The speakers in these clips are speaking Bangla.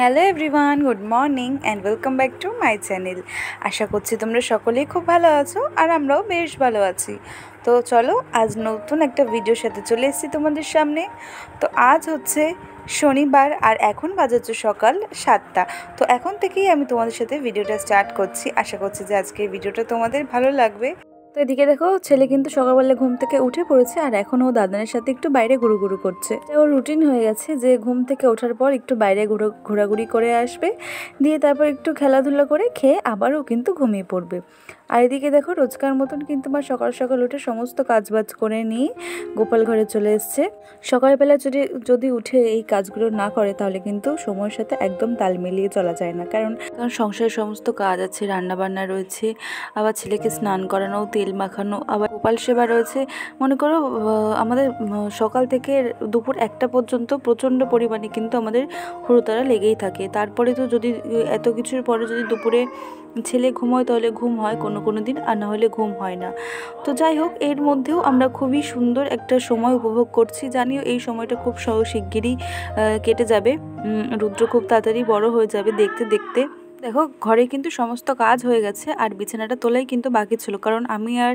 Hello everyone, good morning and welcome back to my channel. আশা করছি তোমরা সকলেই খুব ভালো আছো আর আমরাও বেশ ভালো আছি। তো চলো আজ নতুন একটা ভিডিওর সাথে চলে এসেছি তোমাদের সামনে। তো আজ হচ্ছে শনিবার আর এখন বাজাচ্ছে সকাল 7টা। তো এখন থেকেই আমি তোমাদের সাথে ভিডিওটা স্টার্ট করছি। আশা করছি যে আজকে ভিডিওটা তোমাদের ভালো লাগবে। তো এদিকে দেখো, ছেলে কিন্তু সকালবেলা ঘুম থেকে উঠে পড়েছে আর এখন ও দাদানের সাথে একটু বাইরে ঘুরুঘুরু করছে। ওর রুটিন হয়ে গেছে যে ঘুম থেকে ওঠার পর একটু বাইরে ঘোরাঘুরি করে আসবে, দিয়ে তারপর একটু খেলাধুলা করে খেয়ে আবারও কিন্তু ঘুমিয়ে পড়বে। আর এদিকে দেখো, রোজকার মতন কিন্তু আমার সকাল সকাল উঠে সমস্ত কাজবাজ করে নিয়ে গোপাল ঘরে চলে এসছে। সকালবেলা যদি উঠে এই কাজগুলো না করে তাহলে কিন্তু সময়ের সাথে একদম তাল মিলিয়ে চলা যায় না, কারণ সংসারের সমস্ত কাজ আছে, রান্না বান্না রয়েছে, আবার ছেলেকে স্নান করানো, তেল মাখানো, আবার গোপাল সেবা রয়েছে। মনে করো আমাদের সকাল থেকে দুপুর 1টা পর্যন্ত প্রচণ্ড পরিমাণে কিন্তু আমাদের হুড়োতাড়া লেগেই থাকে। তারপরে তো যদি এত কিছুর পরে যদি দুপুরে ছেলে ঘুমোয় তাহলে ঘুম হয় কোনো দিন, আর না হলে ঘুম হয় না। তো যাই হোক, এর মধ্যেও আমরা খুবই সুন্দর একটা সময় উপভোগ করছি। জানিও এই সময়টা খুব শিগগিরই কেটে যাবে। রুদ্র খুব তাড়াতাড়ি বড় হয়ে যাবে দেখতে দেখতে। দেখো, ঘরে কিন্তু সমস্ত কাজ হয়ে গেছে আর বিছানাটা তোলাই কিন্তু বাকি ছিল, কারণ আমি আর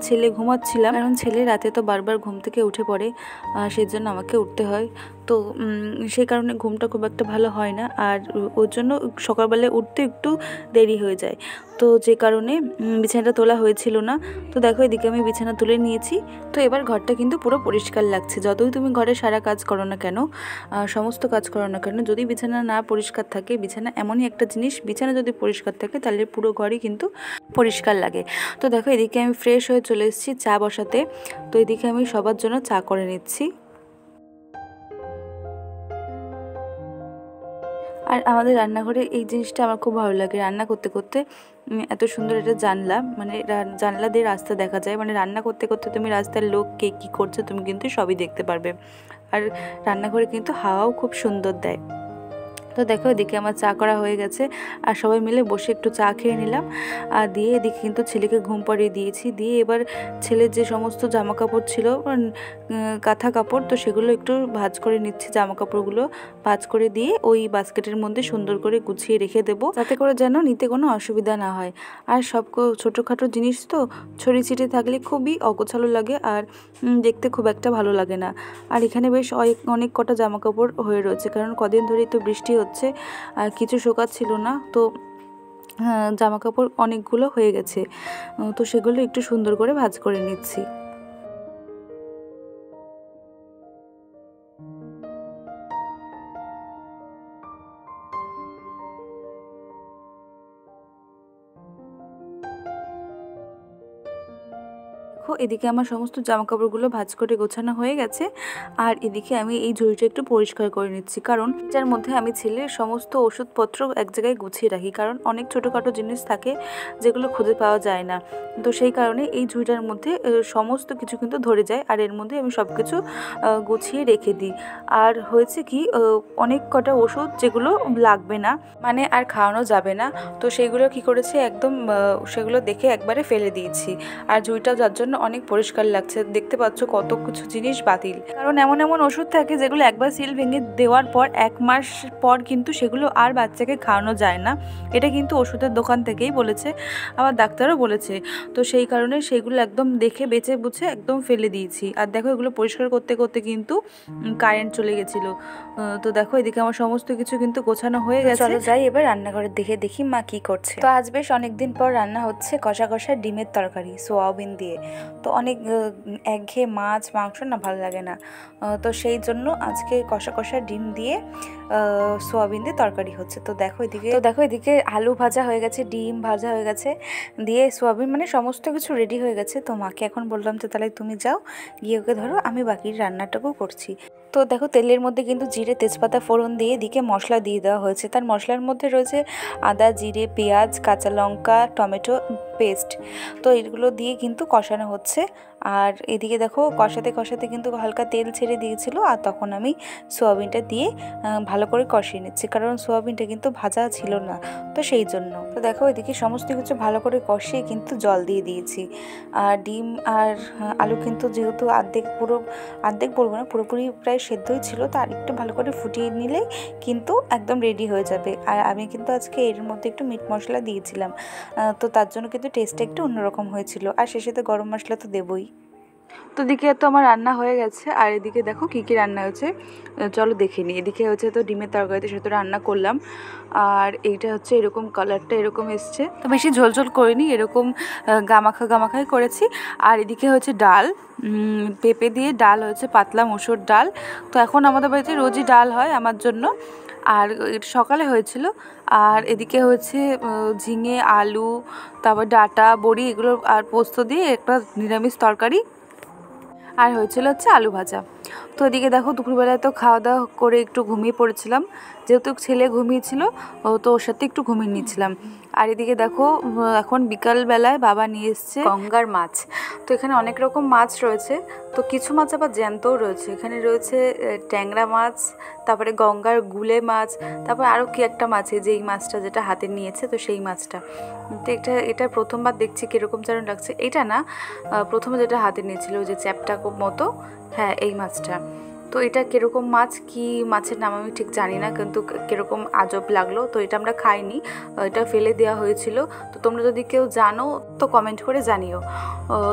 ছেলে ঘুমাচ্ছিলাম, কারণ ছেলে রাতে তো বারবার ঘুম থেকে উঠে পড়ে, সেই জন্য আমাকে উঠতে হয়। তো সেই কারণে ঘুমটা খুব একটা ভালো হয় না, আর ওর জন্য সকালবেলায় উঠতে একটু দেরি হয়ে যায়। তো যে কারণে বিছানাটা তোলা হয়েছিল না। তো দেখো, এদিকে আমি বিছানা তুলে নিয়েছি। তো এবার ঘরটা কিন্তু পুরো পরিষ্কার লাগছে। যতই তুমি ঘরে সারা কাজ করো না কেন, সমস্ত কাজ করো না কেন, যদি বিছানা না পরিষ্কার থাকে, বিছানা এমনই একটা জিনিস, বিছানা যদি পরিষ্কার থাকে তাহলে পুরো ঘরই কিন্তু পরিষ্কার লাগে। তো দেখো, এদিকে আমি ফ্রেশ হয়ে চলে এসেছি চা বসাতে। তো এদিকে আমি সবার জন্য চা করে নিচ্ছি। আর আমাদের রান্নাঘরে এই জিনিসটা আমার খুব ভালো লাগে, রান্না করতে করতে এত সুন্দর একটা জানলা, মানে জানলা দিয়ে রাস্তা দেখা যায়, মানে রান্না করতে করতে তুমি রাস্তার লোক কে কী করছে তুমি কিন্তু সবই দেখতে পারবে। আর রান্নাঘরে কিন্তু হাওয়াও খুব সুন্দর দেয়। তো দেখো, এদিকে আমার চা করা হয়ে গেছে আর সবাই মিলে বসে একটু চা খেয়ে নিলাম। আর দিয়ে এদিকে কিন্তু ছেলেকে ঘুম পাড়িয়ে দিয়েছি। দিয়ে এবার ছেলের যে সমস্ত জামা কাপড় ছিল, কাঁথা কাপড়, তো সেগুলো একটু ভাঁজ করে নিচ্ছি। জামা কাপড়গুলো ভাঁজ করে দিয়ে ওই বাস্কেটের মধ্যে সুন্দর করে গুছিয়ে রেখে দেবো, যাতে করে যেন নিতে কোনো অসুবিধা না হয়। আর সব ছোটোখাটো জিনিস তো ছড়িয়ে ছিটিয়ে থাকলে খুবই অগোছালো লাগে আর দেখতে খুব একটা ভালো লাগে না। আর এখানে বেশ অনেক কটা জামা কাপড় হয়ে রয়েছে, কারণ কদিন ধরেই তো বৃষ্টি হচ্ছে আর কিছু শোকাচ্ছিল না। তো জামা কাপড় অনেকগুলো হয়ে গেছে, তো সেগুলো একটু সুন্দর করে ভাঁজ করে নিচ্ছি। এদিকে আমার সমস্ত জামাকাপড়গুলো ভাঁজ করে গোছানো হয়ে গেছে। আর এদিকে আমি এই ঝুড়িটা একটু পরিষ্কার করে নিচ্ছি, কারণ যার মধ্যে আমি ছেলের সমস্ত ওষুধপত্র এক জায়গায় গুছিয়ে রাখি, কারণ অনেক ছোটোখাটো জিনিস থাকে যেগুলো খুঁজে পাওয়া যায় না। তো সেই কারণে এই ঝুড়িটার মধ্যে সমস্ত কিছু কিন্তু ধরে যায়, আর এর মধ্যে আমি সব কিছু গুছিয়ে রেখে দিই। আর হয়েছে কি, অনেক কটা ওষুধ যেগুলো লাগবে না, মানে আর খাওয়ানো যাবে না, তো সেইগুলো কি করেছি, একদম সেগুলো দেখে একবারে ফেলে দিয়েছি। আর ঝুড়িটা যার জন্য অনেক পরিষ্কার লাগছে। দেখতে পাচ্ছ কত কিছু জিনিস বাতিল, কারণ এমন এমন ওষুধ থাকে যেগুলো একবার সিল ভেঙে দেওয়ার পর 1 মাস পর কিন্তু সেগুলো আর বাচ্চাকে খাওয়ানো যায় না। এটা কিন্তু ওষুধের দোকান থেকেই বলেছে, আবার ডাক্তারও বলেছে। তো সেই কারণে সেগুলো একদম দেখে বেছে বুঝে একদম ফেলে দিয়েছি। আর দেখো, এগুলো পরিষ্কার করতে করতে কিন্তু কারেন্ট চলে গেছিলো। তো দেখো, এদিকে আমার সমস্ত কিছু কিন্তু গোছানো হয়ে গেছে। চলো যাই এবার রান্নাঘরের দিকে, দেখি মা কি করছে। তো আজ বেশ অনেকদিন পর রান্না হচ্ছে কষা কষা ডিমের তরকারি সোয়াবিন দিয়ে। তো অনেক একঘেয়ে মাছ মাংস না ভালো লাগে না, তো সেই জন্য আজকে কষা কষা ডিম দিয়ে সোয়াবিন দিয়ে তরকারি হচ্ছে। তো দেখো এদিকে আলু ভাজা হয়ে গেছে, ডিম ভাজা হয়ে গেছে, দিয়ে সোয়াবিন, মানে সমস্ত কিছু রেডি হয়ে গেছে। তো মাকে এখন বললাম যে তাহলে তুমি যাও, গিয়ে ওকে ধরো, আমি বাকি রান্নাটাকেও করছি। তো দেখো, তেলের মধ্যে কিন্তু জিরে তেজপাতা ফোড়ন দিয়ে এদিকে মশলা দিয়ে দেওয়া হয়েছে। তার মশলার মধ্যে রয়েছে আদা, জিরে, পেঁয়াজ, কাঁচা লঙ্কা, টমেটো পেস্ট। তো এগুলো দিয়ে কিন্তু কষানো হচ্ছে। আর এদিকে দেখো কষাতে কষাতে কিন্তু হালকা তেল ছেড়ে দিয়েছিল, আর তখন আমি সোয়াবিনটা দিয়ে ভালো করে কষিয়ে নিচ্ছি, কারণ সোয়াবিনটা কিন্তু ভাজা ছিল না, তো সেই জন্য। তো দেখো এদিকে সমস্ত কিছু ভালো করে কষিয়ে কিন্তু জল দিয়ে দিয়েছি। আর ডিম আর আলু কিন্তু যেহেতু অর্ধেক বলবো না, পুরোপুরি প্রায় সেদ্ধই ছিল, তো আর একটু ভালো করে ফুটিয়ে নিলেই কিন্তু একদম রেডি হয়ে যাবে। আর আমি কিন্তু আজকে এর মধ্যে একটু মিট মশলা দিয়েছিলাম, তো তার জন্য কিন্তু টেস্টটা একটু অন্যরকম হয়েছিল। আর শেষে তো গরম মশলা তো দেবই। তো এদিকে তো আমার রান্না হয়ে গেছে, আর এদিকে দেখো কী কী রান্না হয়েছে, চলো দেখে নিই। এদিকে হচ্ছে তো ডিমের তরকারিতে সেটা রান্না করলাম, আর এইটা হচ্ছে এরকম কালারটা এরকম এসছে, তো বেশি ঝোলঝোল করিনি, এরকম গামাখাই করেছি। আর এদিকে হচ্ছে ডাল, পেঁপে দিয়ে ডাল হয়েছে, পাতলা মুসুর ডাল। তো এখন আমাদের বাড়িতে রোজই ডাল হয় আমার জন্য, আর সকালে হয়েছিল। আর এদিকে হচ্ছে ঝিঙে, আলু, তারপর ডাঁটা, বড়ি, এগুলো আর পোস্ত দিয়ে একটা নিরামিষ তরকারি, আর হয়েছিল হচ্ছে আলু ভাজা। তো এদিকে দেখো দুপুরবেলায় তো খাওয়া দাওয়া করে একটু ঘুমিয়ে পড়েছিলাম, যেহেতু ছেলে ঘুমিয়েছিল তো ওর সাথে একটু ঘুমিয়ে নিচ্ছিলাম। আর এদিকে দেখো এখন বিকালবেলায় বাবা নিয়ে এসছে গঙ্গার মাছ। তো এখানে অনেক রকম মাছ রয়েছে, তো কিছু মাছ আবার জ্যান্তও রয়েছে। এখানে রয়েছে ট্যাংরা মাছ, তারপরে গঙ্গার গুলে মাছ, তারপর আরও কি একটা মাছ, যে এই মাছটা যেটা হাতে নিয়েছে, তো সেই মাছটা। তো এটা প্রথমবার দেখছি কীরকম যেন লাগছে। এটা না, প্রথমে যেটা হাতে নিয়েছিল ওই যে চ্যাপটা মতো, হ্যাঁ এই মাছটা। তো এটা কীরকম মাছ, কি মাছের নাম আমি ঠিক জানি না, কিন্তু কীরকম আজব লাগলো। তো এটা আমরা খাইনি, এটা ফেলে দেওয়া হয়েছিল। তো তোমরা যদি কেউ জানো তো কমেন্ট করে জানিও।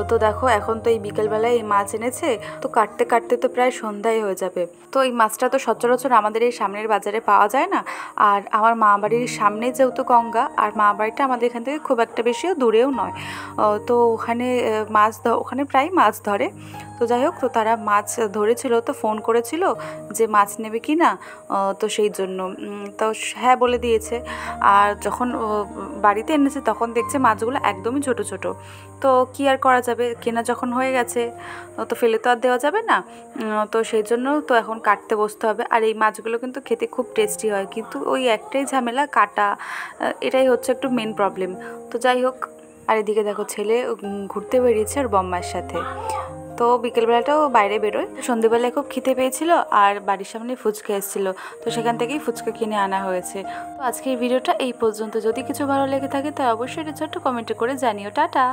তো দেখো এখন তো এই বিকেলবেলায় এই মাছ এনেছে, তো কাটতে কাটতে তো প্রায় সন্ধ্যায় হয়ে যাবে। তো এই মাছটা তো সচরাচর আমাদের এই সামনের বাজারে পাওয়া যায় না, আর আমার মা বাড়ির সামনে যেহেতু গঙ্গা, আর মা বাড়িটা আমাদের এখান থেকে খুব একটা বেশিও দূরেও নয়, তো ওখানে ওখানে প্রায় মাছ ধরে। তো যাই হোক, তো তারা মাছ ধরেছিল, তো ফোন করেছিল যে মাছ নেবে কি না, তো সেই জন্য তো হ্যাঁ বলে দিয়েছে। আর যখন বাড়িতে এনেছে তখন দেখছে মাছগুলো একদমই ছোট ছোট। তো কি আর করা যাবে, কেনা যখন হয়ে গেছে তো ফেলে তো আর দেওয়া যাবে না, তো সেই জন্য তো এখন কাটতে বসতে হবে। আর এই মাছগুলো কিন্তু খেতে খুব টেস্টি হয়, কিন্তু ওই একটাই ঝামেলা, কাটা, এটাই হচ্ছে একটু মেন প্রবলেম। তো যাই হোক, আর এদিকে দেখো ছেলে ঘুরতে বেরিয়েছে ওর বম্মার সাথে। তো বিকেলবেলাটাও বাইরে বেরোয়, সন্ধেবেলায় খুব খিদে পেয়েছিল, আর বাড়ির সামনে ফুচকা এসেছিলো, তো সেখান থেকেই ফুচকা কিনে আনা হয়েছে। তো আজকের ভিডিওটা এই পর্যন্ত। যদি কিছু ভালো লেগে থাকে তাই অবশ্যই এটা ছোট্ট কমেন্টে করে জানিও। টাটা।